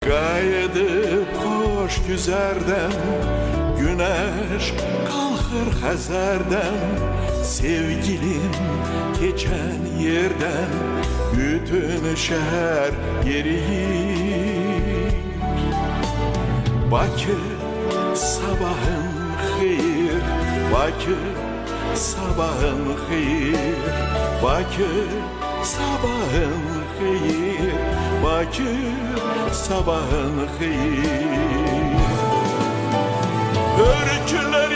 Qayıdıb xoş güzərdən, güneş qalxır Xəzərdən. Sevgilim keçən yerdən, bütün şəhər yeriyir. Bakı sabahın xeyir, Bakı sabahın xeyir, Bakı sabahın xeyir, Bakı sabahın xeyir. Örgüler